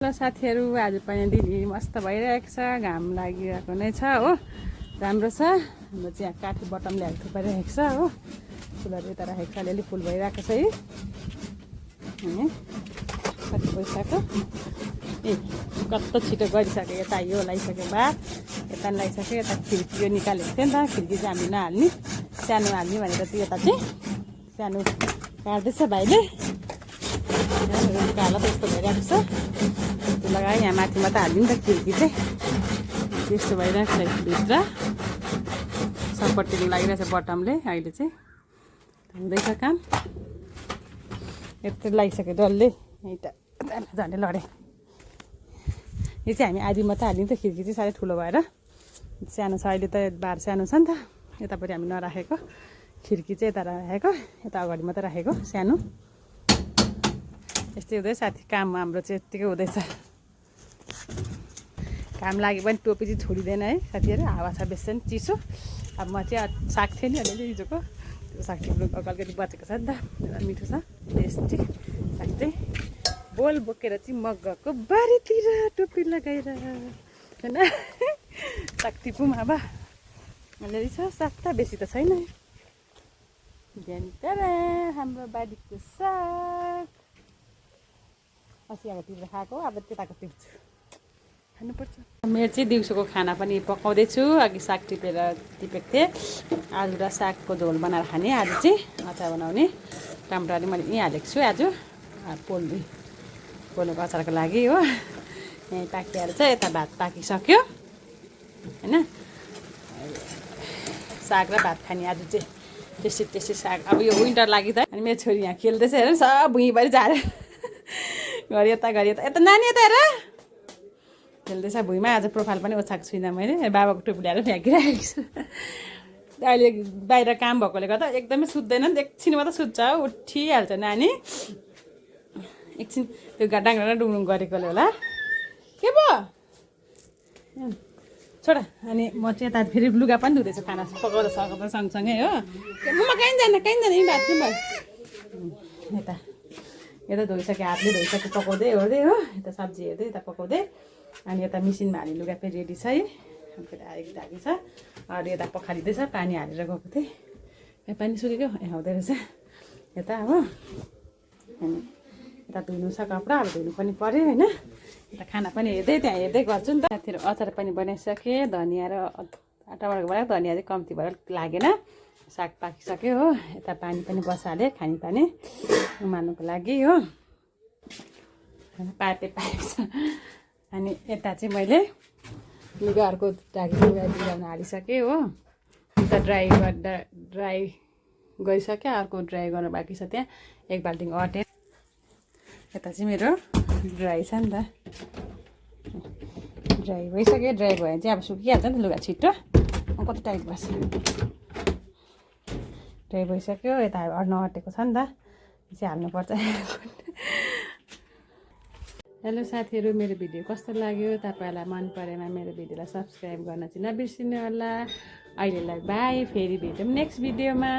ल साथीहरु आज पनि दिदी मस्त भइरहेको छ घाम लागिरहेको नै छ हो राम्रो छ हाम्रो चाहिँ यहाँ काठी बटम ल्याएको थुपाइरहेको छ हो फुलहरु यता राखेको छ अलिअलि फुल भइरहेको छ है कति पैसाको ए कस्तो छिटो गरिसक्यो यता यो लगाइसक्यो बाद यता लगाइसक्यो यता खिड्की यो निकालेको थियो नि त खिड्की चाहिँ हामी नहाल्ने सानो हाल्ने भनेर चाहिँ यता चाहिँ सानो काट्दैछ भाइले कालो त्यस्तो भइरहेको छ लगाएँ यहाँ माथि मात्र हालिदिउँ त खिड्की चाहिँ त्यस्तो भइरहेको छ भित्र सपोर्टिङ लागिरहेछ बटमले अहिले चाहिँ हुँदैछ काम यत्रो लागिसक्यो डल्लै यता झन्डै लडेँ यो चाहिँ हामी आधी मात्र हालिदिउँ त खिड्की चाहिँ साह्रै ठुलो भएर सानो छ अहिले त बार सानो छ नि त यतापट्टि हामी नराखेको खिड्की चाहिँ यता राखेको यता अगाडि मात्र राखेको सानो यस्तै हुँदैछ साथी काम हाम्रो चाहिँ यत्तिकै हुँदैछ काम लाग्यो भने टोपी चाहिँ छोडिँदैन है साथीहरू हावा छ बेसी नि चिसो अब म चाहिँ साग थियो नि अलिअलि हिजोको त्यो साग टिप्नु अलिकति बचेको छ नि त मिठो छ टेस्टी साग चाहिँ बोल बोकेर चाहिँ म गएको बारीतिर टोपी लगाएर होइन साग टिपौँ अब अलिअलि छ साग त बेसी त छैन बिहान तर हाम्रो बारीको साग अस्ति अब टिपेर खाएको अब त्यताको टिप्छु खानुपर्छ मेरो चाहिँ दिउँसोको खाना पनि पकाउँदैछु अघि साग टिपेको थिएँ आलु र सागको झोल बनाएर खाने आज चाहिँ अचार बनाउने टमाटर पनि मैले यहीँ हालेको छु आज पोल्नुको अचारको लागि हो यहीँ पाकिहाल्छ चाहिँ यता भात पाकिसक्यो होइन साग र भात खाने आज चाहिँ टेस्टी साग अब यो विन्टर लागि त अनि मेरो छोरी यहाँ खेल्दैछ हेर सब भुइँभरि झारेर घरि यता यता नानी यता हेर खेल्दैछ भुइँमा आज प्रोफाइल पनि ओछाएको छुइनँ मैले बाबाको टोपी ल्याएर फ्याँकिरहेको छु अहिले बाहिर काम भएकोले गर्दा एकदमै सुत्दैन नि एकछिन मात्रै सुत्छ उठिहाल्छ नानी एकछिन त्यो डाङ्डा डुङडुङ गरेकोले होला के भयो छोडा अनि म चाहिँ यता फेरि लुगा पनि धुँदैछु खाना पकाउँदा सकाउँदा सँगसँगै हो ममा कहीँ जान्न यहीँ बाथरुम भयो यता धोइसक्यो हातले धोइसक्यो पकाउँदै ओर्दै हो यता सब्जी हेर्दै यता पकाउँदै अनि यता मिसिनमा हाल्ने लुगा फेरि रेडी छ है फेरि आएको ढाकी छ अरू यता पखालिँदैछ पानी हालेर गएको थिएँ पानी सुकेको हुँदै रहेछ यता हो अनि यता धुनु छ कपडा अब धुनु पनि पऱ्यो होइन यता खाना पनि हेर्दै त्यहाँ हेर्दै गर्छु नि त त्यहाँतिर अचार पनि बनाइसकेँ धनियाँ र टमाटरको बनाएको धनियाँ चाहिँ कम्ती भएर लागेन साग पाकिसक्यो हो यता पानी पनि बसालेँ खाने पानी उमाल्नुको लागि हो पाकेको छ अनि यता चाहिँ मैले लुगाहरूको ढाकी लुगा भिजाउन हालिसकेँ हो अन्त ड्राई गरिसक्यो अर्को ड्राई गर्नु बाँकी छ त्यहाँ एक बाल्टिङ अटेर यता चाहिँ मेरो ड्राई छ नि त ड्राई भइसक्यो ड्राई भयो भने चाहिँ अब सुकिहाल्छ नि त लुगा छिट्टो कति टाइट बस्छ ड्राई भइसक्यो यता नअटेको छ नि त चाहिँ हाल्नुपर्छ हेलो साथीहरू मेरो भिडियो कस्तो लाग्यो तपाईँहरूलाई मन परेमा मेरो भिडियोलाई सब्सक्राइब गर्न चाहिँ नबिर्सिनु होला अहिलेलाई बाई फेरि भेटौँ नेक्स्ट भिडियोमा